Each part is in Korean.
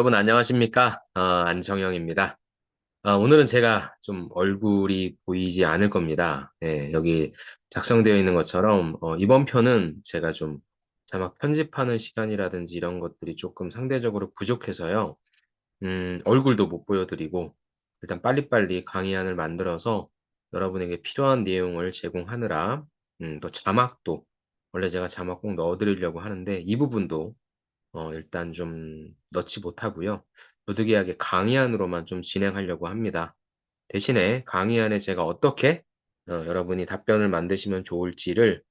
여러분 안녕하십니까? 안정영입니다. 오늘은 제가 좀 얼굴이 보이지 않을 겁니다. 네, 여기 작성되어 있는 것처럼 이번 편은 제가 좀 자막 편집하는 시간이라든지 이런 것들이 조금 상대적으로 부족해서요. 얼굴도 못 보여드리고 일단 빨리빨리 강의안을 만들어서 여러분에게 필요한 내용을 제공하느라 또 자막도 원래 제가 자막 꼭 넣어드리려고 하는데 이 부분도 일단 좀 넣지 못하고요. 부득이하게 강의안으로만 좀 진행하려고 합니다. 대신에 강의안에 제가 어떻게 여러분이 답변을 만드시면 좋을지를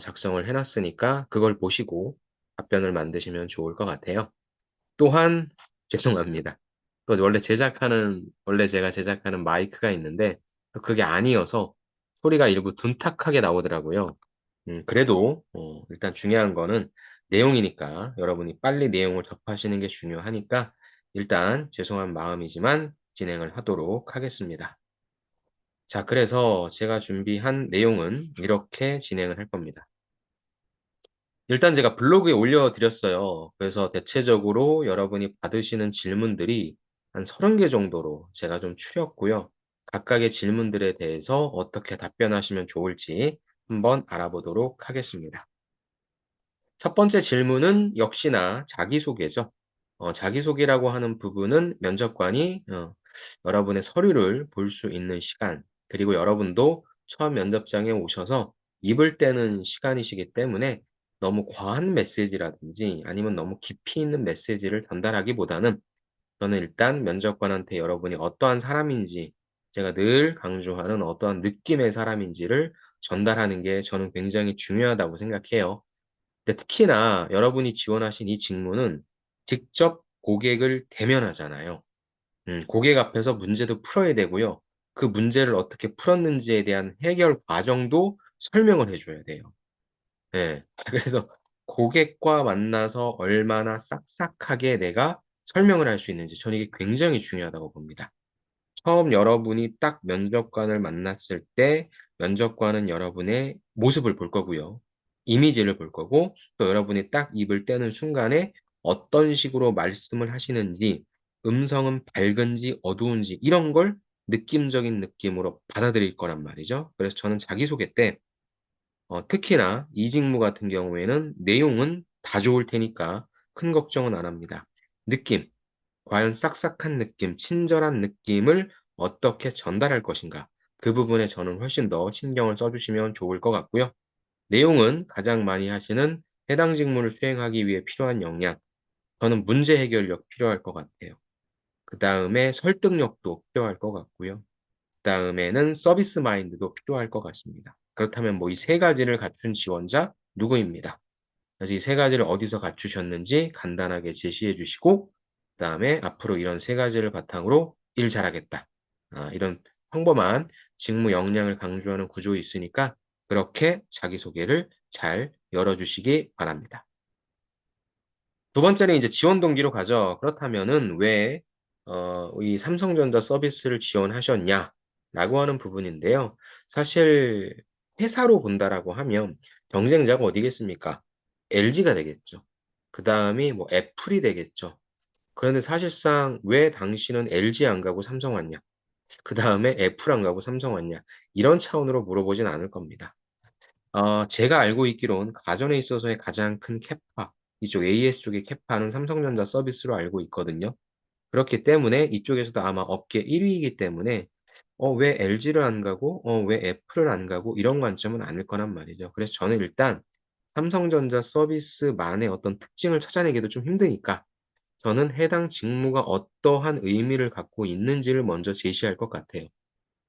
작성을 해놨으니까 그걸 보시고 답변을 만드시면 좋을 것 같아요. 또한 죄송합니다. 또 원래 제가 제작하는 마이크가 있는데 또 그게 아니어서 소리가 일부 둔탁하게 나오더라고요. 그래도 일단 중요한 거는 내용이니까 여러분이 빨리 내용을 접하시는 게 중요하니까 일단 죄송한 마음이지만 진행을 하도록 하겠습니다. 자, 그래서 제가 준비한 내용은 이렇게 진행을 할 겁니다. 일단 제가 블로그에 올려드렸어요. 그래서 대체적으로 여러분이 받으시는 질문들이 한 30개 정도로 제가 좀 추렸고요. 각각의 질문들에 대해서 어떻게 답변하시면 좋을지 한번 알아보도록 하겠습니다. 첫 번째 질문은 역시나 자기소개죠. 자기소개라고 하는 부분은 면접관이 여러분의 서류를 볼 수 있는 시간, 그리고 여러분도 처음 면접장에 오셔서 입을 떼는 시간이시기 때문에 너무 과한 메시지라든지 아니면 너무 깊이 있는 메시지를 전달하기보다는 저는 일단 면접관한테 여러분이 어떠한 사람인지 제가 늘 강조하는 어떠한 느낌의 사람인지를 전달하는 게 저는 굉장히 중요하다고 생각해요. 근데 특히나 여러분이 지원하신 이 직무는 직접 고객을 대면하잖아요. 고객 앞에서 문제도 풀어야 되고요. 그 문제를 어떻게 풀었는지에 대한 해결 과정도 설명을 해줘야 돼요. 예. 그래서 고객과 만나서 얼마나 싹싹하게 내가 설명을 할 수 있는지 저는 이게 굉장히 중요하다고 봅니다. 처음 여러분이 딱 면접관을 만났을 때 면접관은 여러분의 모습을 볼 거고요. 이미지를 볼 거고 또 여러분이 딱 입을 떼는 순간에 어떤 식으로 말씀을 하시는지 음성은 밝은지 어두운지 이런 걸 느낌적인 느낌으로 받아들일 거란 말이죠. 그래서 저는 자기소개 때 특히나 이 직무 같은 경우에는 내용은 다 좋을 테니까 큰 걱정은 안 합니다. 느낌, 과연 싹싹한 느낌, 친절한 느낌을 어떻게 전달할 것인가? 그 부분에 저는 훨씬 더 신경을 써주시면 좋을 것 같고요. 내용은 가장 많이 하시는 해당 직무를 수행하기 위해 필요한 역량, 저는 문제 해결력 필요할 것 같아요. 그 다음에 설득력도 필요할 것 같고요. 그 다음에는 서비스 마인드도 필요할 것 같습니다. 그렇다면 뭐 이 세 가지를 갖춘 지원자 누구입니다. 그래서 이 세 가지를 어디서 갖추셨는지 간단하게 제시해 주시고, 그 다음에 앞으로 이런 세 가지를 바탕으로 일 잘하겠다. 이런 평범한 직무 역량을 강조하는 구조에 있으니까 그렇게 자기소개를 잘 열어주시기 바랍니다. 두 번째는 이제 지원 동기로 가죠. 그렇다면은 왜, 이 삼성전자 서비스를 지원하셨냐? 라고 하는 부분인데요. 사실 회사로 본다라고 하면 경쟁자가 어디겠습니까? LG가 되겠죠. 그 다음이 뭐 애플이 되겠죠. 그런데 사실상 왜 당신은 LG 안 가고 삼성 왔냐? 그 다음에 애플 안 가고 삼성 왔냐? 이런 차원으로 물어보진 않을 겁니다. 제가 알고 있기로는 가전에 있어서의 가장 큰 캐파, 이쪽 AS 쪽의 캐파는 삼성전자 서비스로 알고 있거든요. 그렇기 때문에 이쪽에서도 아마 업계 1위이기 때문에 왜 LG를 안 가고 왜 애플을 안 가고 이런 관점은 아닐 거란 말이죠. 그래서 저는 일단 삼성전자 서비스만의 어떤 특징을 찾아내기도 좀 힘드니까 저는 해당 직무가 어떠한 의미를 갖고 있는지를 먼저 제시할 것 같아요.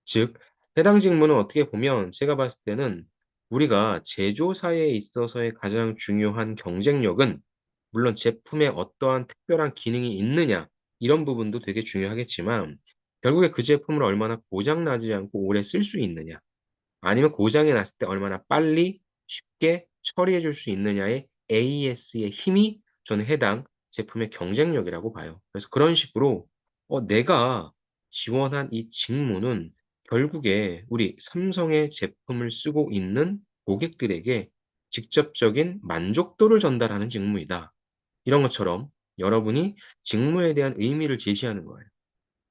즉, 해당 직무는 어떻게 보면 제가 봤을 때는 우리가 제조사에 있어서의 가장 중요한 경쟁력은 물론 제품에 어떠한 특별한 기능이 있느냐 이런 부분도 되게 중요하겠지만 결국에 그 제품을 얼마나 고장 나지 않고 오래 쓸 수 있느냐 아니면 고장이 났을 때 얼마나 빨리 쉽게 처리해 줄 수 있느냐의 AS의 힘이 저는 해당 제품의 경쟁력이라고 봐요. 그래서 그런 식으로 내가 지원한 이 직무는 결국에 우리 삼성의 제품을 쓰고 있는 고객들에게 직접적인 만족도를 전달하는 직무이다. 이런 것처럼 여러분이 직무에 대한 의미를 제시하는 거예요.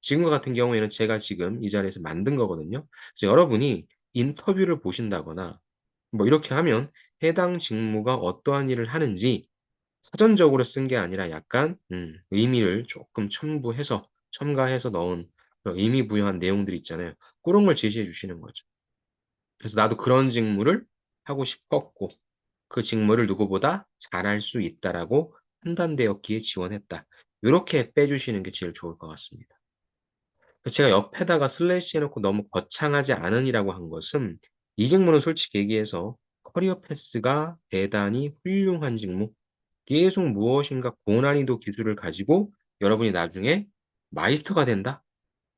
지금과 같은 경우에는 제가 지금 이 자리에서 만든 거거든요. 그래서 여러분이 인터뷰를 보신다거나 뭐 이렇게 하면 해당 직무가 어떠한 일을 하는지 사전적으로 쓴 게 아니라 약간 의미를 조금 첨가해서 넣은 그런 의미 부여한 내용들이 있잖아요. 그런 걸 제시해 주시는 거죠. 그래서 나도 그런 직무를 하고 싶었고 그 직무를 누구보다 잘할 수 있다라고 판단되었기에 지원했다. 요렇게 빼주시는 게 제일 좋을 것 같습니다. 제가 옆에다가 슬래시 해놓고 너무 거창하지 않으니라고 한 것은 이 직무는 솔직히 얘기해서 커리어 패스가 대단히 훌륭한 직무, 계속 무엇인가 고난이도 기술을 가지고 여러분이 나중에 마이스터가 된다?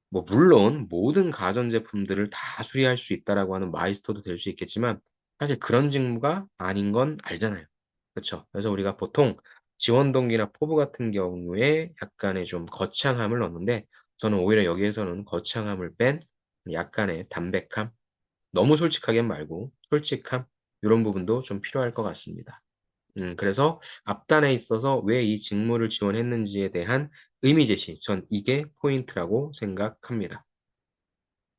뭐 물론 모든 가전제품들을 다 수리할 수 있다라고 하는 마이스터도 될 수 있겠지만 사실 그런 직무가 아닌 건 알잖아요. 그렇죠? 그래서 우리가 보통 지원 동기나 포부 같은 경우에 약간의 좀 거창함을 넣는데 저는 오히려 여기에서는 거창함을 뺀 약간의 담백함, 너무 솔직하게 말고 솔직함 이런 부분도 좀 필요할 것 같습니다. 그래서 앞단에 있어서 왜 이 직무를 지원했는지에 대한 의미 제시, 전 이게 포인트라고 생각합니다.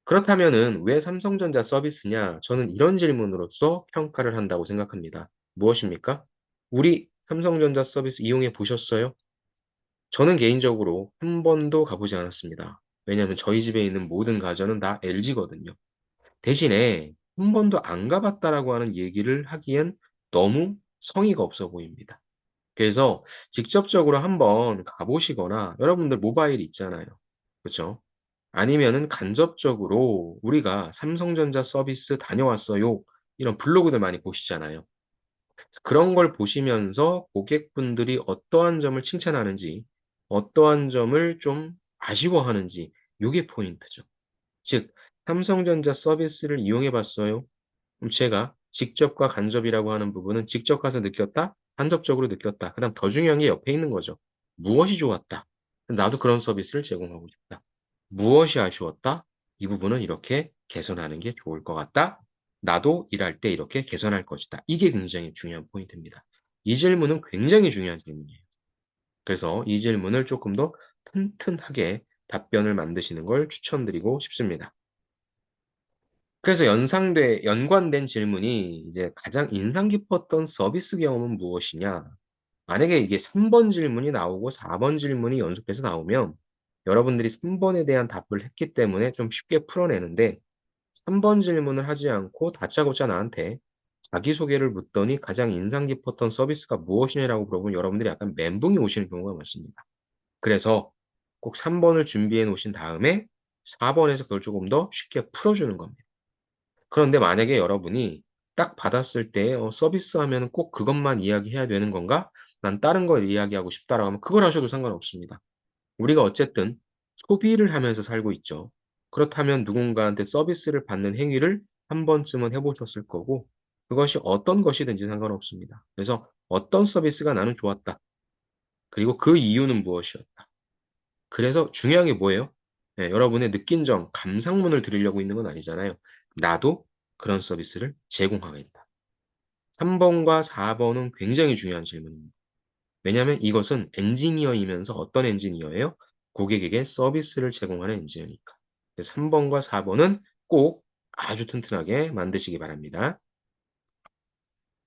그렇다면은 왜 삼성전자 서비스냐? 저는 이런 질문으로서 평가를 한다고 생각합니다. 무엇입니까? 우리 삼성전자 서비스 이용해 보셨어요? 저는 개인적으로 한 번도 가보지 않았습니다. 왜냐하면 저희 집에 있는 모든 가전은 다 LG거든요. 대신에 한 번도 안 가봤다라고 하는 얘기를 하기엔 너무 성의가 없어 보입니다. 그래서 직접적으로 한번 가보시거나 여러분들 모바일 있잖아요. 그쵸? 아니면은 간접적으로 우리가 삼성전자 서비스 다녀왔어요. 이런 블로그들 많이 보시잖아요. 그런 걸 보시면서 고객분들이 어떠한 점을 칭찬하는지, 어떠한 점을 좀 아쉬워하는지, 요게 포인트죠. 즉, 삼성전자 서비스를 이용해 봤어요. 그럼 제가 직접과 간접이라고 하는 부분은 직접 가서 느꼈다, 간접적으로 느꼈다. 그다음 더 중요한 게 옆에 있는 거죠. 무엇이 좋았다. 나도 그런 서비스를 제공하고 싶다. 무엇이 아쉬웠다. 이 부분은 이렇게 개선하는 게 좋을 것 같다. 나도 일할 때 이렇게 개선할 것이다. 이게 굉장히 중요한 포인트입니다. 이 질문은 굉장히 중요한 질문이에요. 그래서 이 질문을 조금 더 튼튼하게 답변을 만드시는 걸 추천드리고 싶습니다. 그래서 연관된 질문이 이제 가장 인상 깊었던 서비스 경험은 무엇이냐? 만약에 이게 3번 질문이 나오고 4번 질문이 연속해서 나오면 여러분들이 3번에 대한 답을 했기 때문에 좀 쉽게 풀어내는데 3번 질문을 하지 않고 다짜고짜 나한테 자기소개를 묻더니 가장 인상 깊었던 서비스가 무엇이냐라고 물어보면 여러분들이 약간 멘붕이 오시는 경우가 많습니다. 그래서 꼭 3번을 준비해 놓으신 다음에 4번에서 그걸 조금 더 쉽게 풀어주는 겁니다. 그런데 만약에 여러분이 딱 받았을 때 서비스하면은 꼭 그것만 이야기해야 되는 건가? 난 다른 걸 이야기하고 싶다라고 하면 그걸 하셔도 상관없습니다. 우리가 어쨌든 소비를 하면서 살고 있죠. 그렇다면 누군가한테 서비스를 받는 행위를 한 번쯤은 해보셨을 거고, 그것이 어떤 것이든지 상관없습니다. 그래서 어떤 서비스가 나는 좋았다. 그리고 그 이유는 무엇이었다. 그래서 중요한 게 뭐예요? 네, 여러분의 느낀 점, 감상문을 드리려고 있는 건 아니잖아요. 나도 그런 서비스를 제공하겠다. 3번과 4번은 굉장히 중요한 질문입니다. 왜냐하면 이것은 엔지니어이면서 어떤 엔지니어예요? 고객에게 서비스를 제공하는 엔지니어니까. 3번과 4번은 꼭 아주 튼튼하게 만드시기 바랍니다.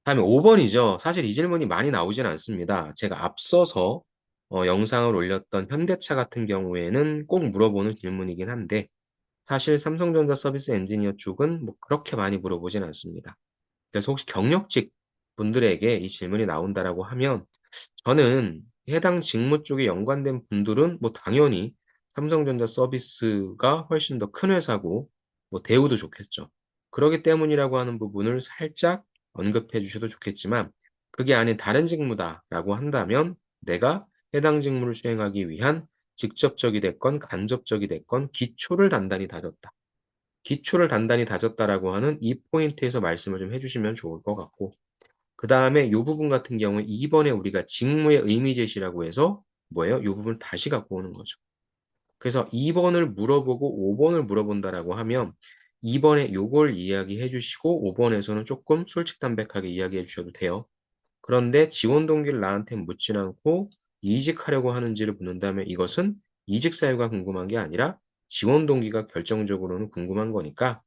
다음에 5번이죠. 사실 이 질문이 많이 나오진 않습니다. 제가 앞서서 영상을 올렸던 현대차 같은 경우에는 꼭 물어보는 질문이긴 한데 사실 삼성전자 서비스 엔지니어 쪽은 뭐 그렇게 많이 물어보진 않습니다. 그래서 혹시 경력직 분들에게 이 질문이 나온다라고 하면 저는 해당 직무 쪽에 연관된 분들은 뭐 당연히 삼성전자 서비스가 훨씬 더 큰 회사고 뭐 대우도 좋겠죠. 그러기 때문이라고 하는 부분을 살짝 언급해 주셔도 좋겠지만 그게 아닌 다른 직무다라고 한다면 내가 해당 직무를 수행하기 위한 직접적이 됐건 간접적이 됐건 기초를 단단히 다졌다. 기초를 단단히 다졌다라고 하는 이 포인트에서 말씀을 좀 해주시면 좋을 것 같고 그 다음에 이 부분 같은 경우에 2번에 우리가 직무의 의미 제시라고 해서 뭐예요? 이 부분을 다시 갖고 오는 거죠. 그래서 2번을 물어보고 5번을 물어본다라고 하면 2번에 요걸 이야기해 주시고 5번에서는 조금 솔직담백하게 이야기해 주셔도 돼요. 그런데 지원 동기를 나한테 묻진 않고 이직하려고 하는지를 묻는다면 이것은 이직 사유가 궁금한 게 아니라 지원 동기가 결정적으로는 궁금한 거니까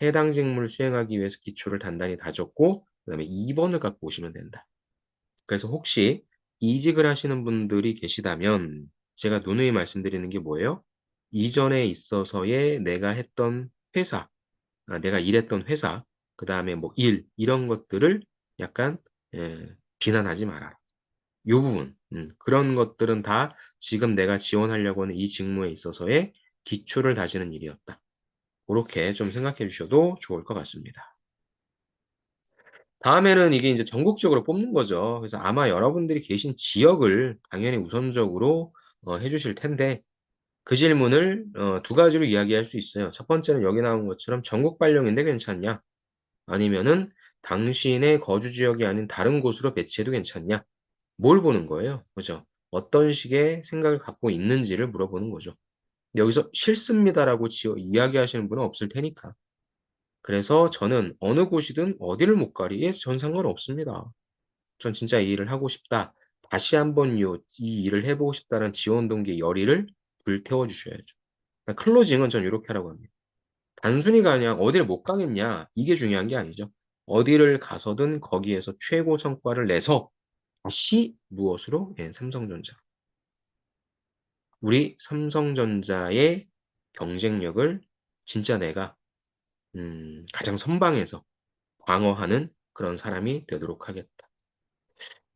해당 직무를 수행하기 위해서 기초를 단단히 다졌고 그다음에 2번을 갖고 오시면 된다. 그래서 혹시 이직을 하시는 분들이 계시다면 제가 누누이 말씀드리는 게 뭐예요? 이전에 있어서의 내가 했던 회사, 내가 일했던 회사, 그다음에 뭐 이런 것들을 약간 비난하지 마라. 요 부분, 그런 것들은 다 지금 내가 지원하려고 하는 이 직무에 있어서의 기초를 다지는 일이었다. 그렇게 좀 생각해 주셔도 좋을 것 같습니다. 다음에는 이게 이제 전국적으로 뽑는 거죠. 그래서 아마 여러분들이 계신 지역을 당연히 우선적으로 해 주실 텐데 그 질문을 두 가지로 이야기할 수 있어요. 첫 번째는 여기 나온 것처럼 전국 발령인데 괜찮냐? 아니면은 당신의 거주 지역이 아닌 다른 곳으로 배치해도 괜찮냐? 뭘 보는 거예요? 그죠? 어떤 식의 생각을 갖고 있는지를 물어보는 거죠. 여기서 "싫습니다."라고 이야기하시는 분은 없을 테니까. 그래서 저는 어느 곳이든 어디를 못 가리에 전 상관없습니다. 전 진짜 이 일을 하고 싶다. 다시 한번 이 일을 해 보고 싶다는 지원 동기의 열의를 불태워 주셔야죠. 그러니까 클로징은 전 요렇게 하라고 합니다. 단순히 그냥 어디를 못 가겠냐 이게 중요한 게 아니죠. 어디를 가서든 거기에서 최고 성과를 내서 다시 무엇으로? 예, 삼성전자. 우리 삼성전자의 경쟁력을 진짜 내가 가장 선방에서 방어하는 그런 사람이 되도록 하겠다.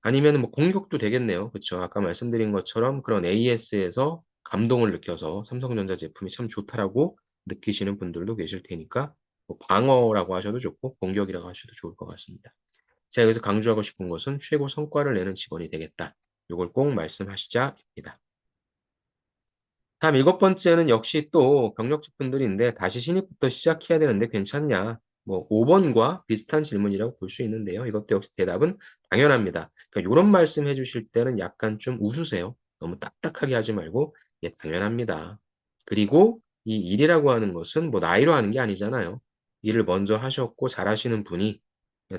아니면은 뭐 공격도 되겠네요. 그쵸. 아까 말씀드린 것처럼 그런 AS에서 감동을 느껴서 삼성전자 제품이 참 좋다라고 느끼시는 분들도 계실 테니까 뭐 방어라고 하셔도 좋고 공격이라고 하셔도 좋을 것 같습니다. 제가 여기서 강조하고 싶은 것은 최고 성과를 내는 직원이 되겠다. 요걸 꼭 말씀하시자입니다. 다음 일곱 번째는 역시 또 경력직 분들인데 다시 신입부터 시작해야 되는데 괜찮냐? 뭐 5번과 비슷한 질문이라고 볼 수 있는데요. 이것도 역시 대답은 당연합니다. 그러니까 요런 말씀 해 주실 때는 약간 좀 웃으세요. 너무 딱딱하게 하지 말고 예, 당연합니다. 그리고 이 일이라고 하는 것은 뭐 나이로 하는 게 아니잖아요. 일을 먼저 하셨고 잘하시는 분이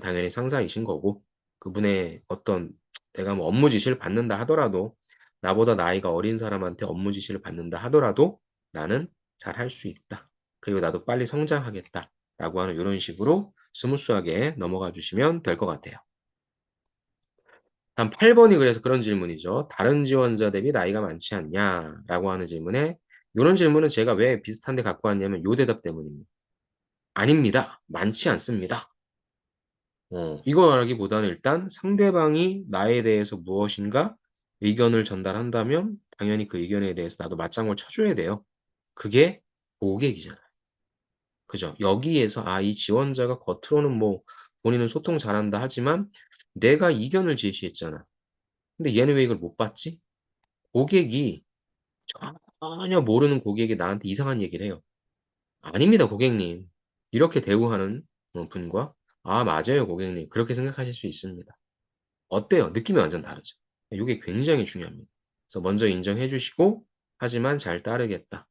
당연히 상사이신 거고 그분의 어떤 내가 뭐 업무 지시를 받는다 하더라도 나보다 나이가 어린 사람한테 업무 지시를 받는다 하더라도 나는 잘할 수 있다. 그리고 나도 빨리 성장하겠다. 라고 하는 이런 식으로 스무스하게 넘어가 주시면 될 것 같아요. 다음 8번이 그래서 그런 질문이죠. 다른 지원자 대비 나이가 많지 않냐? 라고 하는 질문에 이런 질문은 제가 왜 비슷한데 갖고 왔냐면 요 대답 때문입니다. 아닙니다. 많지 않습니다. 이거라기보다는 일단 상대방이 나에 대해서 무엇인가 의견을 전달한다면 당연히 그 의견에 대해서 나도 맞장구를 쳐줘야 돼요. 그게 고객이잖아요. 그죠? 여기에서 이 지원자가 겉으로는 뭐 본인은 소통 잘한다 하지만 내가 이견을 제시했잖아. 근데 얘는 왜 이걸 못 봤지? 고객이 전혀 모르는 고객이 나한테 이상한 얘기를 해요. 아닙니다, 고객님. 이렇게 대우하는 분과 맞아요, 고객님. 그렇게 생각하실 수 있습니다. 어때요? 느낌이 완전 다르죠. 이게 굉장히 중요합니다. 그래서 먼저 인정해 주시고 하지만 잘 따르겠다.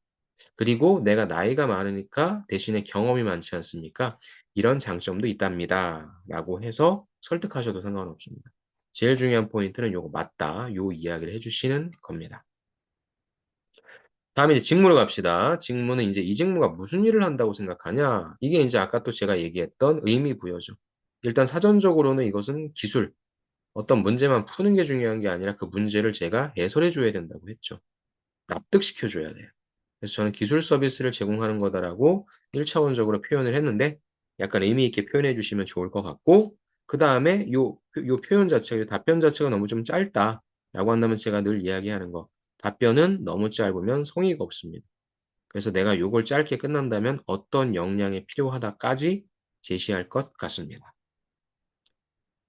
그리고 내가 나이가 많으니까 대신에 경험이 많지 않습니까? 이런 장점도 있답니다. 라고 해서 설득하셔도 상관없습니다. 제일 중요한 포인트는 요거 맞다. 요 이야기를 해 주시는 겁니다. 다음에 이제 직무로 갑시다. 직무는 이제 이 직무가 무슨 일을 한다고 생각하냐? 이게 이제 아까 또 제가 얘기했던 의미 부여죠. 일단 사전적으로는 이것은 기술, 어떤 문제만 푸는 게 중요한 게 아니라 그 문제를 제가 해설해 줘야 된다고 했죠. 납득시켜 줘야 돼요. 그래서 저는 기술 서비스를 제공하는 거다라고 1차원적으로 표현을 했는데 약간 의미 있게 표현해 주시면 좋을 것 같고 그다음에 요 표현 자체가 요 답변 자체가 너무 좀 짧다라고 한다면 제가 늘 이야기하는 거 답변은 너무 짧으면 성의가 없습니다. 그래서 내가 요걸 짧게 끝난다면 어떤 역량이 필요하다까지 제시할 것 같습니다.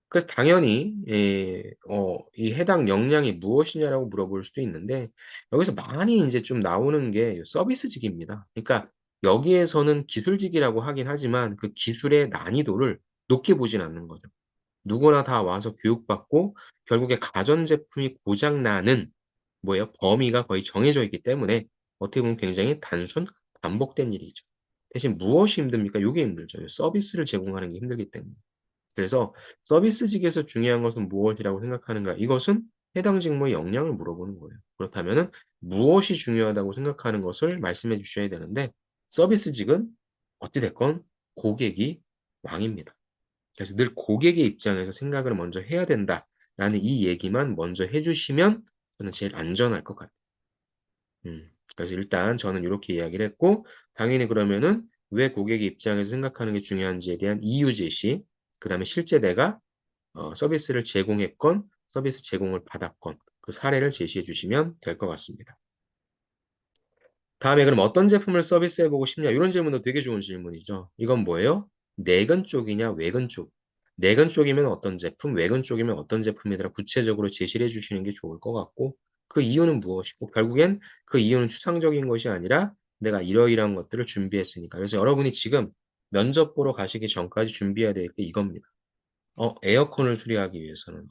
그래서 당연히 이 해당 역량이 무엇이냐라고 물어볼 수도 있는데 여기서 많이 인제 좀 나오는 게 서비스직입니다. 그러니까 여기에서는 기술직이라고 하긴 하지만 그 기술의 난이도를 높게 보진 않는 거죠. 누구나 다 와서 교육받고 결국에 가전제품이 고장 나는 뭐예요? 범위가 거의 정해져 있기 때문에 어떻게 보면 굉장히 단순 반복된 일이죠. 대신 무엇이 힘듭니까? 요게 힘들죠. 서비스를 제공하는 게 힘들기 때문에. 그래서 서비스직에서 중요한 것은 무엇이라고 생각하는가? 이것은 해당 직무의 역량을 물어보는 거예요. 그렇다면은 무엇이 중요하다고 생각하는 것을 말씀해 주셔야 되는데 서비스직은 어찌됐건 고객이 왕입니다. 그래서 늘 고객의 입장에서 생각을 먼저 해야 된다라는 이 얘기만 먼저 해주시면 저는 제일 안전할 것 같아요. 그래서 일단 저는 이렇게 이야기를 했고, 당연히 그러면은 왜 고객의 입장에서 생각하는 게 중요한지에 대한 이유 제시, 그 다음에 실제 내가 서비스를 제공했건, 서비스 제공을 받았건, 그 사례를 제시해 주시면 될 것 같습니다. 다음에 그럼 어떤 제품을 서비스해보고 싶냐? 이런 질문도 되게 좋은 질문이죠. 이건 뭐예요? 내근 쪽이냐, 외근 쪽? 내근 쪽이면 어떤 제품, 외근 쪽이면 어떤 제품이더라 구체적으로 제시를 해주시는 게 좋을 것 같고, 그 이유는 무엇이고, 결국엔 그 이유는 추상적인 것이 아니라 내가 이러이러한 것들을 준비했으니까. 그래서 여러분이 지금 면접 보러 가시기 전까지 준비해야 될 게 이겁니다. 에어컨을 수리하기 위해서는,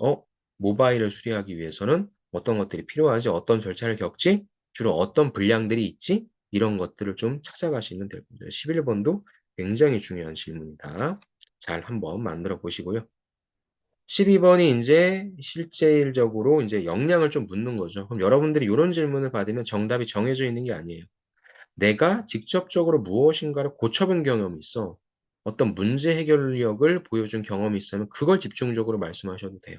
모바일을 수리하기 위해서는 어떤 것들이 필요하지? 어떤 절차를 겪지? 주로 어떤 분량들이 있지? 이런 것들을 좀 찾아가시면 될 겁니다. 11번도 굉장히 중요한 질문이다. 잘 한번 만들어 보시고요. 12번이 이제 실질적으로 이제 역량을 좀 묻는 거죠. 그럼 여러분들이 이런 질문을 받으면 정답이 정해져 있는 게 아니에요. 내가 직접적으로 무엇인가를 고쳐본 경험이 있어. 어떤 문제 해결력을 보여준 경험이 있으면 그걸 집중적으로 말씀하셔도 돼요.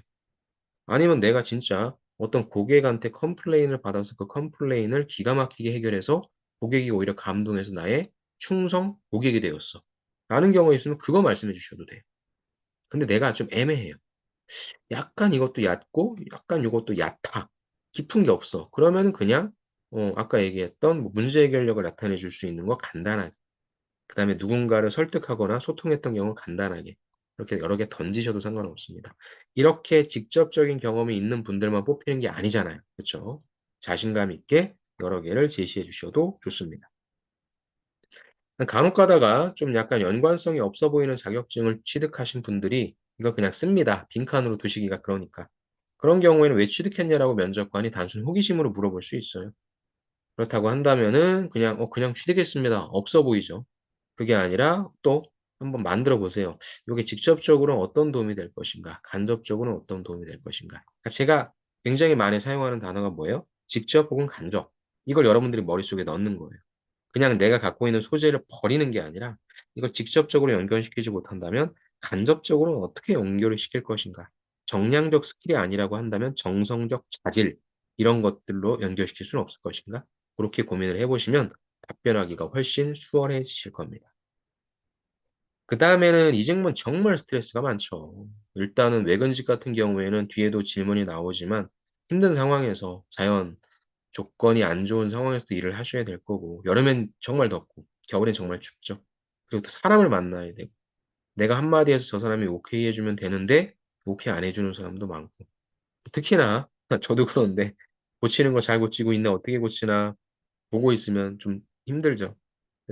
아니면 내가 진짜 어떤 고객한테 컴플레인을 받아서 그 컴플레인을 기가 막히게 해결해서 고객이 오히려 감동해서 나의 충성 고객이 되었어. 라는 경우가 있으면 그거 말씀해 주셔도 돼요. 근데 내가 좀 애매해요. 약간 이것도 얕고 약간 이것도 얕아. 깊은 게 없어. 그러면은 그냥 아까 얘기했던 뭐 문제 해결력을 나타내 줄 수 있는 거 간단하게. 그 다음에 누군가를 설득하거나 소통했던 경우 간단하게 이렇게 여러 개 던지셔도 상관없습니다. 이렇게 직접적인 경험이 있는 분들만 뽑히는 게 아니잖아요. 그렇죠? 자신감 있게 여러 개를 제시해 주셔도 좋습니다. 간혹 가다가 좀 약간 연관성이 없어 보이는 자격증을 취득하신 분들이 이거 그냥 씁니다. 빈칸으로 두시기가 그러니까. 그런 경우에는 왜 취득했냐라고 면접관이 단순 호기심으로 물어볼 수 있어요. 그렇다고 한다면은 그냥 취득했습니다. 없어 보이죠. 그게 아니라 또 한번 만들어 보세요. 이게 직접적으로 어떤 도움이 될 것인가? 간접적으로는 어떤 도움이 될 것인가? 그러니까 제가 굉장히 많이 사용하는 단어가 뭐예요? 직접 혹은 간접. 이걸 여러분들이 머릿속에 넣는 거예요. 그냥 내가 갖고 있는 소재를 버리는 게 아니라 이걸 직접적으로 연결시키지 못한다면 간접적으로 어떻게 연결을 시킬 것인가? 정량적 스킬이 아니라고 한다면 정성적 자질 이런 것들로 연결시킬 수는 없을 것인가? 그렇게 고민을 해보시면 답변하기가 훨씬 수월해지실 겁니다. 그 다음에는 이 질문 정말 스트레스가 많죠. 일단은 외근직 같은 경우에는 뒤에도 질문이 나오지만 힘든 상황에서 자연 조건이 안 좋은 상황에서도 일을 하셔야 될 거고 여름엔 정말 덥고 겨울엔 정말 춥죠. 그리고 또 사람을 만나야 되고 내가 한마디 해서 저 사람이 오케이 해주면 되는데 오케이 안 해주는 사람도 많고 특히나 저도 그런데 고치는 거 잘 고치고 있나 어떻게 고치나 보고 있으면 좀 힘들죠.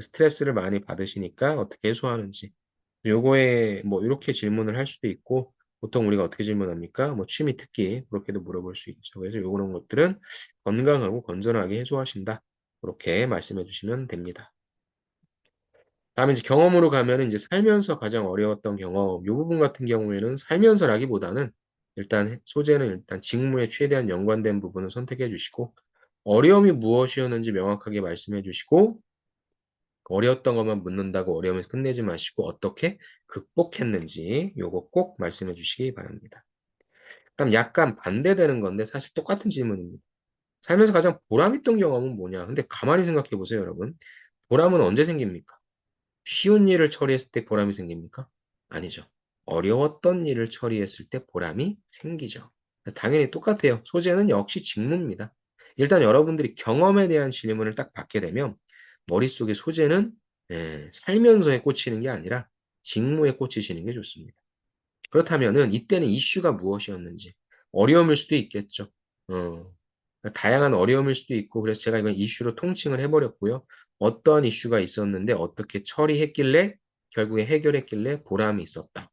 스트레스를 많이 받으시니까 어떻게 해소하는지. 요거에 뭐 이렇게 질문을 할 수도 있고 보통 우리가 어떻게 질문합니까? 뭐 취미 특기 그렇게도 물어볼 수 있죠. 그래서 요런 것들은 건강하고 건전하게 해소하신다. 그렇게 말씀해 주시면 됩니다. 다음에 이제 경험으로 가면은 이제 살면서 가장 어려웠던 경험, 요 부분 같은 경우에는 살면서라기보다는 일단 소재는 일단 직무에 최대한 연관된 부분을 선택해 주시고 어려움이 무엇이었는지 명확하게 말씀해 주시고 어려웠던 것만 묻는다고 어려움을 끝내지 마시고 어떻게 극복했는지 요거 꼭 말씀해 주시기 바랍니다. 그다음 약간 반대되는 건데 사실 똑같은 질문입니다. 살면서 가장 보람 있던 경험은 뭐냐? 근데 가만히 생각해 보세요, 여러분. 보람은 언제 생깁니까? 쉬운 일을 처리했을 때 보람이 생깁니까? 아니죠. 어려웠던 일을 처리했을 때 보람이 생기죠. 당연히 똑같아요. 소재는 역시 직무입니다. 일단 여러분들이 경험에 대한 질문을 딱 받게 되면 머릿속에 소재는 살면서에 꽂히는 게 아니라 직무에 꽂히시는 게 좋습니다. 그렇다면은 이때는 이슈가 무엇이었는지 어려움일 수도 있겠죠. 어, 다양한 어려움일 수도 있고 그래서 제가 이건 이슈로 통칭을 해버렸고요. 어떠한 이슈가 있었는데 어떻게 처리했길래 결국에 해결했길래 보람이 있었다.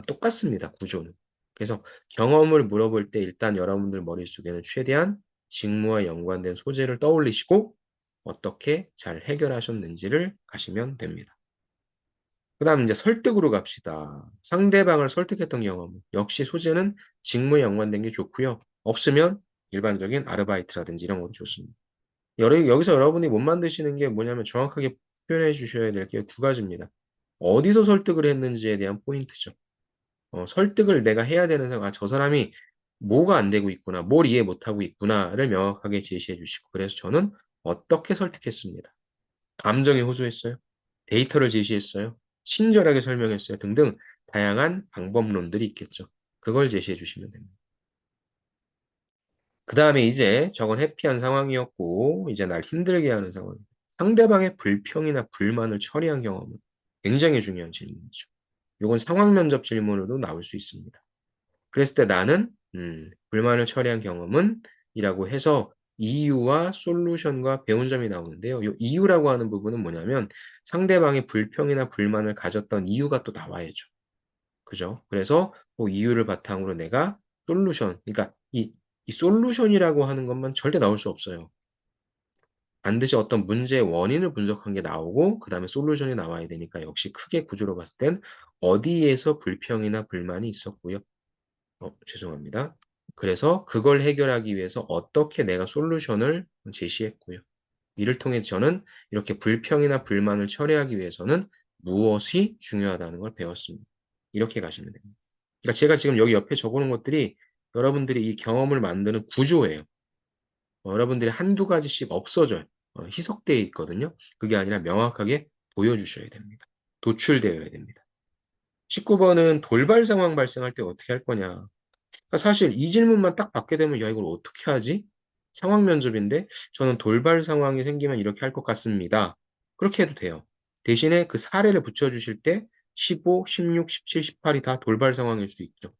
똑같습니다. 구조는. 그래서 경험을 물어볼 때 일단 여러분들 머릿속에는 최대한 직무와 연관된 소재를 떠올리시고 어떻게 잘 해결하셨는지를 가시면 됩니다. 그 다음 이제 설득으로 갑시다. 상대방을 설득했던 경험. 역시 소재는 직무에 연관된 게 좋고요. 없으면 일반적인 아르바이트라든지 이런 것도 좋습니다. 여기서 여러분이 못 만드시는 게 뭐냐면 정확하게 표현해 주셔야 될 게 두 가지입니다. 어디서 설득을 했는지에 대한 포인트죠. 설득을 내가 해야 되는 상황, 아, 저 사람이 뭐가 안 되고 있구나, 뭘 이해 못하고 있구나를 명확하게 제시해 주시고, 그래서 저는 어떻게 설득했습니다. 감정에 호소했어요. 데이터를 제시했어요. 친절하게 설명했어요. 등등 다양한 방법론들이 있겠죠. 그걸 제시해 주시면 됩니다. 그 다음에 이제 저건 해피한 상황이었고, 이제 날 힘들게 하는 상황. 상대방의 불평이나 불만을 처리한 경험은 굉장히 중요한 질문이죠. 이건 상황 면접 질문으로 나올 수 있습니다. 그랬을 때 나는 불만을 처리한 경험은 이라고 해서 이유와 솔루션과 배운 점이 나오는데요. 이 이유라고 하는 부분은 뭐냐면 상대방의 불평이나 불만을 가졌던 이유가 또 나와야죠. 그죠? 그래서 그 이유를 바탕으로 내가 솔루션, 그러니까 이 솔루션이라고 하는 것만 절대 나올 수 없어요. 반드시 어떤 문제의 원인을 분석한 게 나오고 그 다음에 솔루션이 나와야 되니까 역시 크게 구조로 봤을 땐 어디에서 불평이나 불만이 있었고요. 죄송합니다. 그래서 그걸 해결하기 위해서 어떻게 내가 솔루션을 제시했고요. 이를 통해 저는 이렇게 불평이나 불만을 처리하기 위해서는 무엇이 중요하다는 걸 배웠습니다. 이렇게 가시면 됩니다. 그러니까 제가 지금 여기 옆에 적어놓은 것들이 여러분들이 이 경험을 만드는 구조예요. 여러분들이 한두 가지씩 없어져요. 희석되어 있거든요. 그게 아니라 명확하게 보여주셔야 됩니다. 도출되어야 됩니다. 19번은 돌발 상황 발생할 때 어떻게 할 거냐. 그러니까 사실 이 질문만 딱 받게 되면 야 이걸 어떻게 하지? 상황 면접인데 저는 돌발 상황이 생기면 이렇게 할 것 같습니다. 그렇게 해도 돼요. 대신에 그 사례를 붙여주실 때 15, 16, 17, 18이 다 돌발 상황일 수 있죠.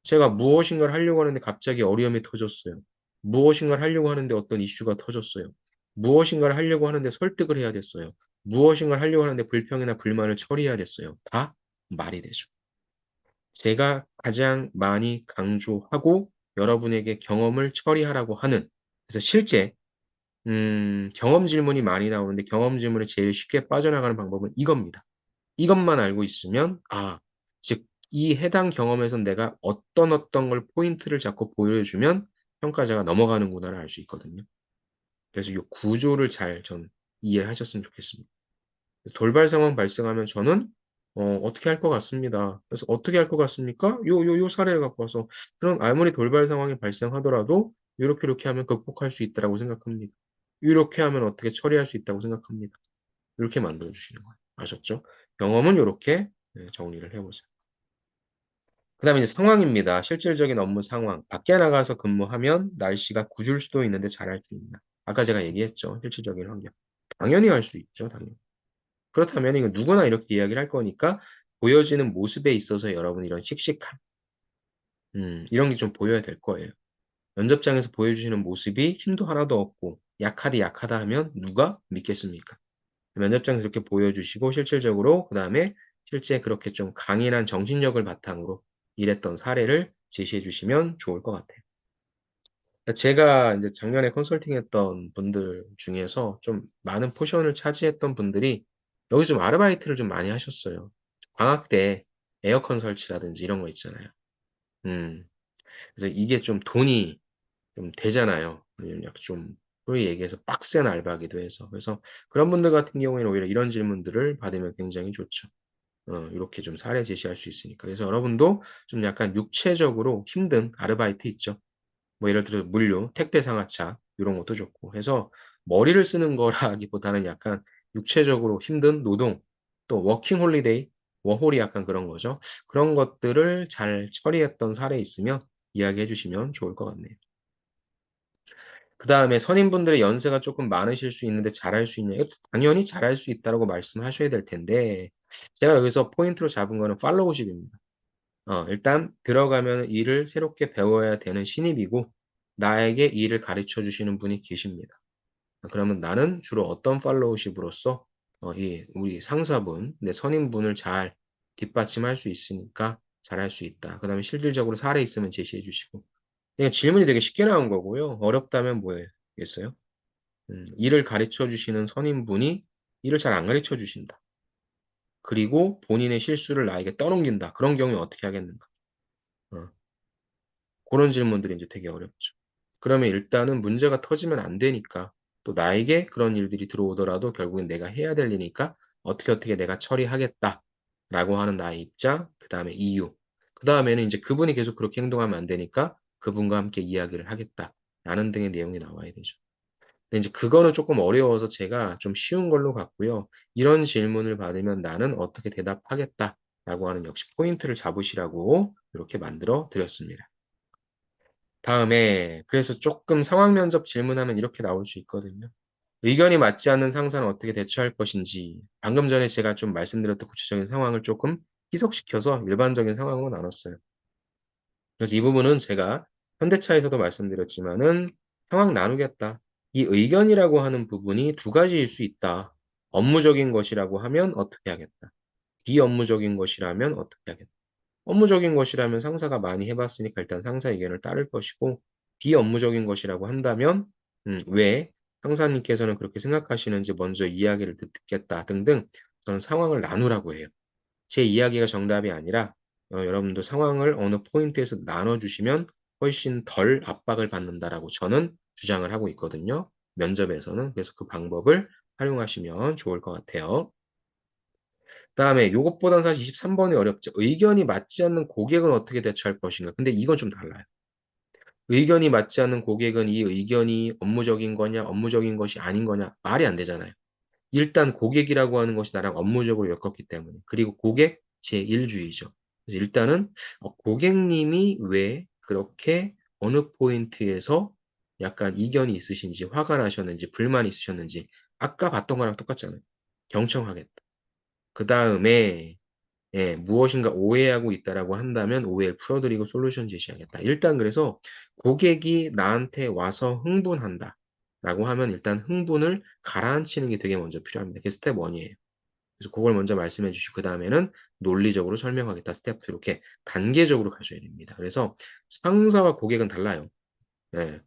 제가 무엇인가를 하려고 하는데 갑자기 어려움이 터졌어요. 무엇인가를 하려고 하는데 어떤 이슈가 터졌어요. 무엇인가를 하려고 하는데 설득을 해야 됐어요. 무엇인가를 하려고 하는데 불평이나 불만을 처리해야 됐어요. 다 말이 되죠. 제가 가장 많이 강조하고 여러분에게 경험을 처리하라고 하는, 그래서 실제 경험 질문이 많이 나오는데 경험 질문에 제일 쉽게 빠져나가는 방법은 이겁니다. 이것만 알고 있으면 즉 이 해당 경험에서 내가 어떤 걸 포인트를 잡고 보여주면 평가자가 넘어가는구나를 알 수 있거든요. 그래서 이 구조를 잘 전 이해하셨으면 좋겠습니다. 돌발 상황 발생하면 저는 어떻게 할 것 같습니다. 그래서 어떻게 할 것 같습니까? 요 사례를 갖고 와서 그럼 아무리 돌발 상황이 발생하더라도 이렇게 하면 극복할 수 있다고 생각합니다. 이렇게 하면 어떻게 처리할 수 있다고 생각합니다. 이렇게 만들어 주시는 거예요. 아셨죠? 경험은 이렇게 정리를 해보세요. 그 다음에 이제 상황입니다. 실질적인 업무 상황. 밖에 나가서 근무하면 날씨가 궂을 수도 있는데 잘할 수 있나? 아까 제가 얘기했죠. 실질적인 환경. 당연히 할 수 있죠. 당연히. 그렇다면 이거 누구나 이렇게 이야기를 할 거니까 보여지는 모습에 있어서 여러분 이런 씩씩함, 이런 게 좀 보여야 될 거예요. 면접장에서 보여주시는 모습이 힘도 하나도 없고 약하다 하면 누가 믿겠습니까? 면접장에서 이렇게 보여주시고 실질적으로 그 다음에 실제 그렇게 좀 강인한 정신력을 바탕으로 일했던 사례를 제시해 주시면 좋을 것 같아요. 제가 이제 작년에 컨설팅했던 분들 중에서 좀 많은 포션을 차지했던 분들이 여기서 좀 아르바이트를 좀 많이 하셨어요. 방학 때 에어컨 설치라든지 이런 거 있잖아요. 음, 그래서 이게 좀 돈이 좀 되잖아요. 약간 좀 소위 얘기해서 빡센 알바기도 해서. 그래서 그런 분들 같은 경우에는 오히려 이런 질문들을 받으면 굉장히 좋죠. 이렇게 좀 사례 제시할 수 있으니까. 그래서 여러분도 좀 약간 육체적으로 힘든 아르바이트 있죠. 뭐 예를 들어 물류, 택배 상하차 이런 것도 좋고 해서 머리를 쓰는 거라기보다는 약간 육체적으로 힘든 노동, 또 워킹 홀리데이, 워홀이 약간 그런 거죠. 그런 것들을 잘 처리했던 사례 있으면 이야기해 주시면 좋을 것 같네요. 그 다음에 선임분들의 연세가 조금 많으실 수 있는데 잘할 수 있냐? 이것도 당연히 잘할 수 있다고 말씀하셔야 될 텐데 제가 여기서 포인트로 잡은 거는 팔로우십입니다. 일단 들어가면 일을 새롭게 배워야 되는 신입이고 나에게 이 일을 가르쳐 주시는 분이 계십니다. 그러면 나는 주로 어떤 팔로우십으로서 우리 상사분, 내 선임분을 잘 뒷받침할 수 있으니까 잘할 수 있다. 그 다음에 실질적으로 사례 있으면 제시해 주시고. 그러니까 질문이 되게 쉽게 나온 거고요. 어렵다면 뭐겠어요? 일을 가르쳐 주시는 선임분이 일을 잘 안 가르쳐 주신다. 그리고 본인의 실수를 나에게 떠넘긴다. 그런 경우에 어떻게 하겠는가? 어, 그런 질문들이 이제 되게 어렵죠. 그러면 일단은 문제가 터지면 안 되니까 또 나에게 그런 일들이 들어오더라도 결국엔 내가 해야 될 일이니까 어떻게 내가 처리하겠다라고 하는 나의 입장, 그다음에 이유. 그다음에는 이제 그분이 계속 그렇게 행동하면 안 되니까 그분과 함께 이야기를 하겠다라는 등의 내용이 나와야 되죠. 근데 이제 그거는 조금 어려워서 제가 좀 쉬운 걸로 갔고요. 이런 질문을 받으면 나는 어떻게 대답하겠다라고 하는 역시 포인트를 잡으시라고 이렇게 만들어 드렸습니다. 다음에 그래서 조금 상황 면접 질문하면 이렇게 나올 수 있거든요. 의견이 맞지 않는 상사는 어떻게 대처할 것인지. 방금 전에 제가 좀 말씀드렸던 구체적인 상황을 조금 희석시켜서 일반적인 상황으로 나눴어요. 그래서 이 부분은 제가 현대차에서도 말씀드렸지만은 상황 나누겠다. 이 의견이라고 하는 부분이 두 가지일 수 있다. 업무적인 것이라고 하면 어떻게 하겠다. 비업무적인 것이라면 어떻게 하겠다. 업무적인 것이라면 상사가 많이 해봤으니까 일단 상사 의견을 따를 것이고, 비업무적인 것이라고 한다면, 왜 상사님께서는 그렇게 생각하시는지 먼저 이야기를 듣겠다 등등 저는 상황을 나누라고 해요. 제 이야기가 정답이 아니라 여러분도 상황을 어느 포인트에서 나눠주시면 훨씬 덜 압박을 받는다라고 저는 주장을 하고 있거든요. 면접에서는. 그래서 그 방법을 활용하시면 좋을 것 같아요. 그다음에 요것보다는 사실 23번이 어렵죠. 의견이 맞지 않는 고객은 어떻게 대처할 것인가. 근데 이건 좀 달라요. 의견이 맞지 않는 고객은 이 의견이 업무적인 거냐, 업무적인 것이 아닌 거냐, 말이 안 되잖아요. 일단 고객이라고 하는 것이 나랑 업무적으로 엮였기 때문에. 그리고 고객 제1주의죠. 그래서 일단은 고객님이 왜 그렇게 어느 포인트에서 약간 이견이 있으신지, 화가 나셨는지, 불만이 있으셨는지, 아까 봤던 거랑 똑같잖아요. 경청하겠다. 그 다음에 무엇인가 오해하고 있다라고 한다면 오해를 풀어드리고 솔루션 제시하겠다. 일단 그래서 고객이 나한테 와서 흥분한다. 라고 하면 일단 흥분을 가라앉히는 게 되게 먼저 필요합니다. 그게 스텝 1이에요. 그래서 그걸 먼저 말씀해 주시고 그 다음에는 논리적으로 설명하겠다. 스텝 2 이렇게 단계적으로 가셔야 됩니다. 그래서 상사와 고객은 달라요.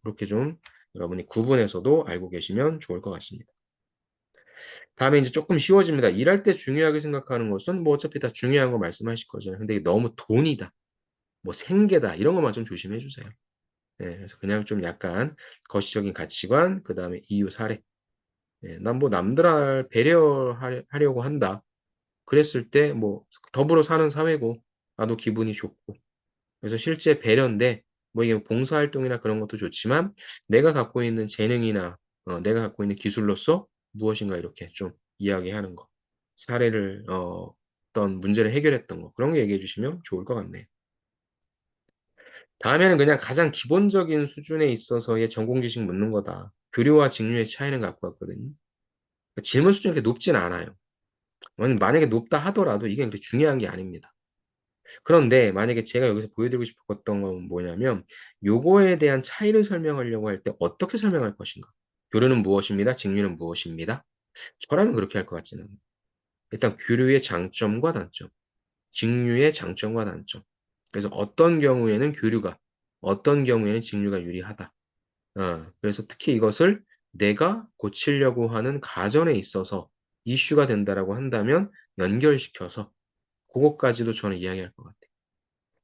그렇게 좀 여러분이 구분해서도 알고 계시면 좋을 것 같습니다. 다음에 이제 조금 쉬워집니다. 일할 때 중요하게 생각하는 것은 뭐 어차피 다 중요한 거 말씀하실 거잖아요. 근데 이게 너무 돈이다, 뭐 생계다 이런 것만 좀 조심해 주세요. 그래서 그냥 좀 약간 거시적인 가치관, 그 다음에 이유 사례. 난 뭐 남들 배려하려고 한다. 그랬을 때 뭐 더불어 사는 사회고 나도 기분이 좋고 그래서 실제 배려인데 뭐 이게 봉사활동이나 그런 것도 좋지만 내가 갖고 있는 재능이나 내가 갖고 있는 기술로서 무엇인가 이렇게 좀 이야기하는 거 사례를 어떤 문제를 해결했던 거 그런 거 얘기해 주시면 좋을 것 같네요. 다음에는 그냥 가장 기본적인 수준에 있어서의 전공 지식 묻는 거다. 교류와 직류의 차이는 갖고 왔거든요. 그러니까 질문 수준이 그렇게 높진 않아요. 만약에 높다 하더라도 이게 그렇게 중요한 게 아닙니다. 그런데 만약에 제가 여기서 보여드리고 싶었던 건 뭐냐면 요거에 대한 차이를 설명하려고 할 때 어떻게 설명할 것인가. 교류는 무엇입니다. 직류는 무엇입니다. 저라면 그렇게 할 것 같지는 않아요. 일단 교류의 장점과 단점, 직류의 장점과 단점. 그래서 어떤 경우에는 교류가, 어떤 경우에는 직류가 유리하다. 그래서 특히 이것을 내가 고치려고 하는 가전에 있어서 이슈가 된다라고 한다면 연결시켜서 그것까지도 저는 이야기할 것 같아요.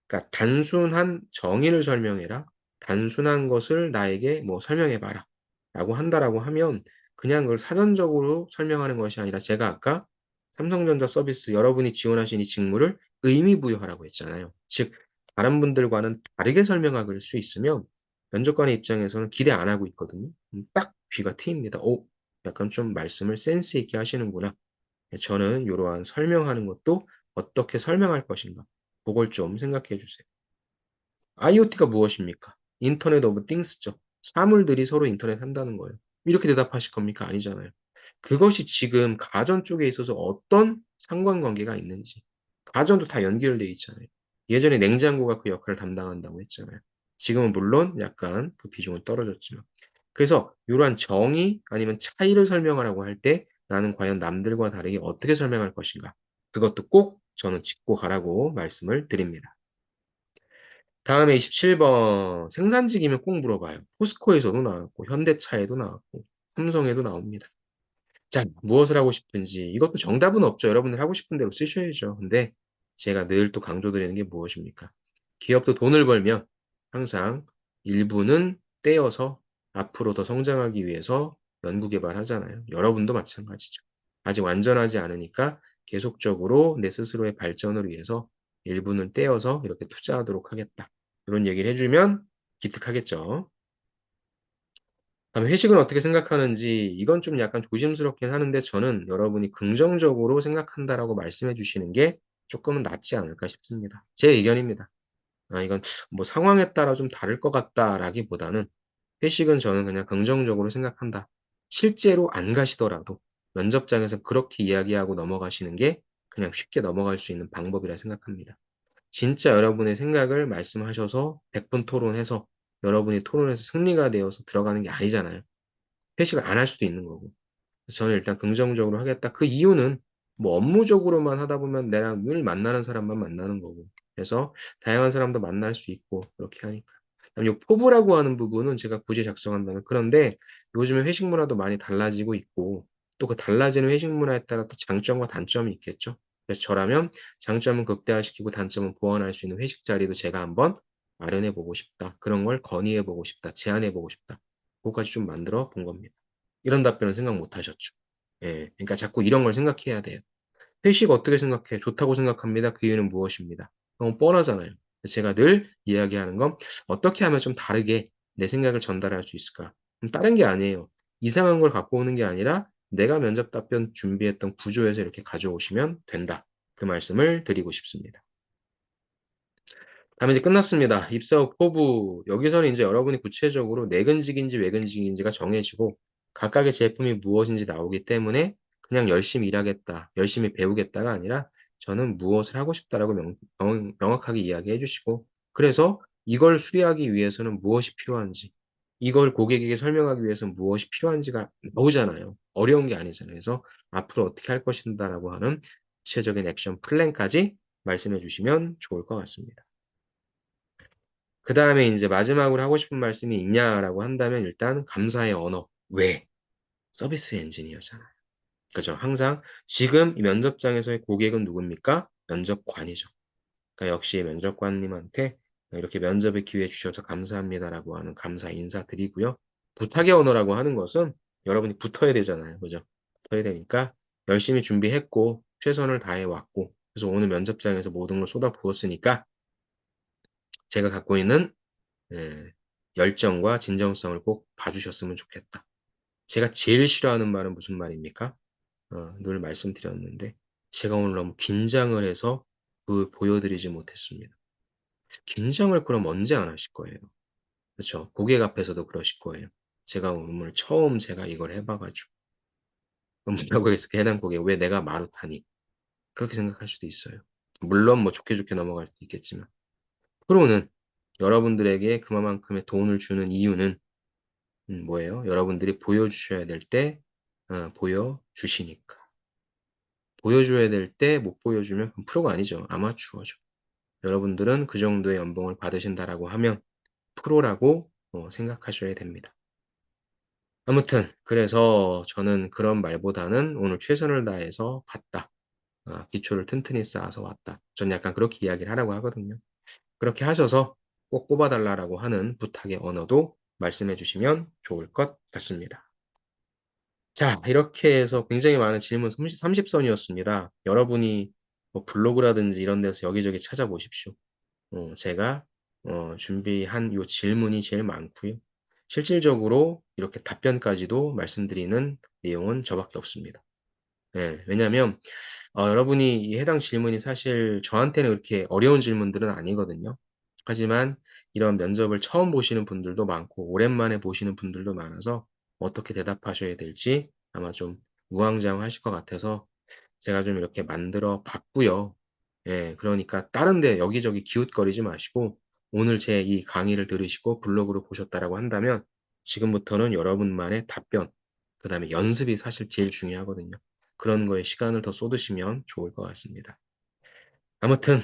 그러니까 단순한 정의를 설명해라. 단순한 것을 나에게 뭐 설명해봐라. 라고 한다라고 하면 그냥 그걸 사전적으로 설명하는 것이 아니라 제가 아까 삼성전자 서비스 여러분이 지원하신 이 직무를 의미 부여하라고 했잖아요. 즉, 다른 분들과는 다르게 설명할 수 있으면 면접관의 입장에서는 기대 안 하고 있거든요. 딱 귀가 트입니다. 오, 약간 좀 말씀을 센스 있게 하시는구나. 저는 이러한 설명하는 것도 어떻게 설명할 것인가. 그걸 좀 생각해 주세요. IoT가 무엇입니까? 인터넷 오브 띵스죠. 사물들이 서로 인터넷 한다는 거예요. 이렇게 대답하실 겁니까? 아니잖아요. 그것이 지금 가전 쪽에 있어서 어떤 상관관계가 있는지. 가전도 다 연결되어 있잖아요. 예전에 냉장고가 그 역할을 담당한다고 했잖아요. 지금은 물론 약간 그 비중은 떨어졌지만. 그래서 이러한 정의 아니면 차이를 설명하라고 할 때 나는 과연 남들과 다르게 어떻게 설명할 것인가. 그것도 꼭 저는 짚고 가라고 말씀을 드립니다. 다음에 27번 생산직이면 꼭 물어봐요. 포스코에서도 나왔고 현대차에도 나왔고 삼성에도 나옵니다. 자, 무엇을 하고 싶은지 이것도 정답은 없죠. 여러분들 하고 싶은 대로 쓰셔야죠. 근데 제가 늘 또 강조드리는 게 무엇입니까? 기업도 돈을 벌면 항상 일부는 떼어서 앞으로 더 성장하기 위해서 연구개발하잖아요. 여러분도 마찬가지죠. 아직 완전하지 않으니까 계속적으로 내 스스로의 발전을 위해서 일부는 떼어서 이렇게 투자하도록 하겠다. 이런 얘기를 해주면 기특하겠죠. 다음에 회식은 어떻게 생각하는지 이건 좀 약간 조심스럽긴 하는데 저는 여러분이 긍정적으로 생각한다라고 말씀해 주시는 게 조금은 낫지 않을까 싶습니다. 제 의견입니다. 이건 뭐 상황에 따라 좀 다를 것 같다라기보다는 회식은 저는 그냥 긍정적으로 생각한다. 실제로 안 가시더라도 면접장에서 그렇게 이야기하고 넘어가시는 게 그냥 쉽게 넘어갈 수 있는 방법이라 생각합니다. 진짜 여러분의 생각을 말씀하셔서 100분 토론해서 여러분이 토론에서 승리가 되어서 들어가는 게 아니잖아요. 회식을 안 할 수도 있는 거고. 그래서 저는 일단 긍정적으로 하겠다. 그 이유는 뭐 업무적으로만 하다 보면 내가 늘 만나는 사람만 만나는 거고. 그래서 다양한 사람도 만날 수 있고 그렇게 하니까. 요 포부라고 하는 부분은 제가 굳이 작성한다면 그런데 요즘에 회식 문화도 많이 달라지고 있고 또 그 달라지는 회식 문화에 따라 또 장점과 단점이 있겠죠. 그래서 저라면 장점은 극대화시키고 단점은 보완할 수 있는 회식 자리도 제가 한번 마련해 보고 싶다. 그런 걸 건의해 보고 싶다. 제안해 보고 싶다. 그거까지 좀 만들어 본 겁니다. 이런 답변은 생각 못 하셨죠. 예. 그러니까 자꾸 이런 걸 생각해야 돼요. 회식 어떻게 생각해? 좋다고 생각합니다. 그 이유는 무엇입니다? 너무 뻔하잖아요. 제가 늘 이야기하는 건 어떻게 하면 좀 다르게 내 생각을 전달할 수 있을까? 다른 게 아니에요. 이상한 걸 갖고 오는 게 아니라 내가 면접 답변 준비했던 구조에서 이렇게 가져오시면 된다. 그 말씀을 드리고 싶습니다. 다음에 이제 끝났습니다. 입사 후 포부. 여기서는 이제 여러분이 구체적으로 내근직인지 외근직인지가 정해지고 각각의 제품이 무엇인지 나오기 때문에 그냥 열심히 일하겠다, 열심히 배우겠다가 아니라 저는 무엇을 하고 싶다라고 명확하게 이야기해 주시고 그래서 이걸 수리하기 위해서는 무엇이 필요한지 이걸 고객에게 설명하기 위해서는 무엇이 필요한지가 나오잖아요. 어려운 게 아니잖아요. 그래서 앞으로 어떻게 할 것인다라고 하는 구체적인 액션 플랜까지 말씀해 주시면 좋을 것 같습니다. 그다음에 인제 마지막으로 하고 싶은 말씀이 있냐라고 한다면 일단 감사의 언어. 왜? 서비스 엔지니어잖아요. 그죠? 항상 지금 이 면접장에서의 고객은 누굽니까? 면접관이죠. 그러니까 역시 면접관님한테 이렇게 면접의 기회 주셔서 감사합니다라고 하는 감사 인사드리고요. 부탁의 언어라고 하는 것은 여러분이 붙어야 되잖아요. 그죠? 붙어야 되니까 열심히 준비했고 최선을 다해 왔고 그래서 오늘 면접장에서 모든 걸 쏟아부었으니까 제가 갖고 있는 예, 열정과 진정성을 꼭 봐주셨으면 좋겠다. 제가 제일 싫어하는 말은 무슨 말입니까? 늘 말씀드렸는데, 제가 오늘 너무 긴장을 해서 보여드리지 못했습니다. 긴장을 그럼 언제 안 하실 거예요? 그렇죠? 고객 앞에서도 그러실 거예요. 제가 오늘 처음 제가 이걸 해봐가지고, 뭐라고 해서 해당 고객 왜 내가 마루타니? 그렇게 생각할 수도 있어요. 물론 뭐 좋게 좋게 넘어갈 수도 있겠지만, 프로는 여러분들에게 그만큼의 돈을 주는 이유는 뭐예요? 여러분들이 보여주셔야 될 때, 보여주시니까. 보여줘야 될 때 못 보여주면 그럼 프로가 아니죠. 아마추어죠. 여러분들은 그 정도의 연봉을 받으신다라고 하면 프로라고 생각하셔야 됩니다. 아무튼, 그래서 저는 그런 말보다는 오늘 최선을 다해서 봤다. 기초를 튼튼히 쌓아서 왔다. 전 약간 그렇게 이야기를 하라고 하거든요. 그렇게 하셔서 꼭 뽑아달라고 하는 부탁의 언어도 말씀해 주시면 좋을 것 같습니다. 자, 이렇게 해서 굉장히 많은 질문 30선이었습니다. 여러분이 뭐 블로그라든지 이런 데서 여기저기 찾아보십시오. 제가 준비한 요 질문이 제일 많고요. 실질적으로 이렇게 답변까지도 말씀드리는 내용은 저밖에 없습니다. 예, 왜냐하면 여러분이 이 해당 질문이 사실 저한테는 그렇게 어려운 질문들은 아니거든요. 하지만 이런 면접을 처음 보시는 분들도 많고 오랜만에 보시는 분들도 많아서 어떻게 대답하셔야 될지 아마 좀 우왕좌왕하실 것 같아서 제가 좀 이렇게 만들어 봤고요. 예, 그러니까 다른 데 여기저기 기웃거리지 마시고 오늘 제 이 강의를 들으시고 블로그를 보셨다라고 한다면 지금부터는 여러분만의 답변, 그다음에 연습이 사실 제일 중요하거든요. 그런 거에 시간을 더 쏟으시면 좋을 것 같습니다. 아무튼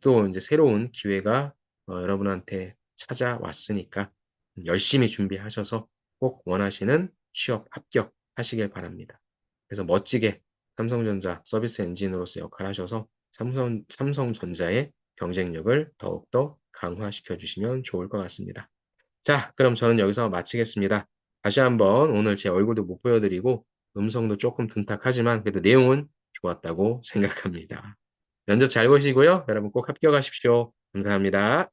또 이제 새로운 기회가 여러분한테 찾아왔으니까 열심히 준비하셔서 꼭 원하시는 취업 합격하시길 바랍니다. 그래서 멋지게 삼성전자 서비스 엔진으로서 역할하셔서 삼성전자의 경쟁력을 더욱더 강화시켜 주시면 좋을 것 같습니다. 자, 그럼 저는 여기서 마치겠습니다. 다시 한번 오늘 제 얼굴도 못 보여드리고 음성도 조금 둔탁하지만 그래도 내용은 좋았다고 생각합니다. 면접 잘 보시고요. 여러분 꼭 합격하십시오. 감사합니다.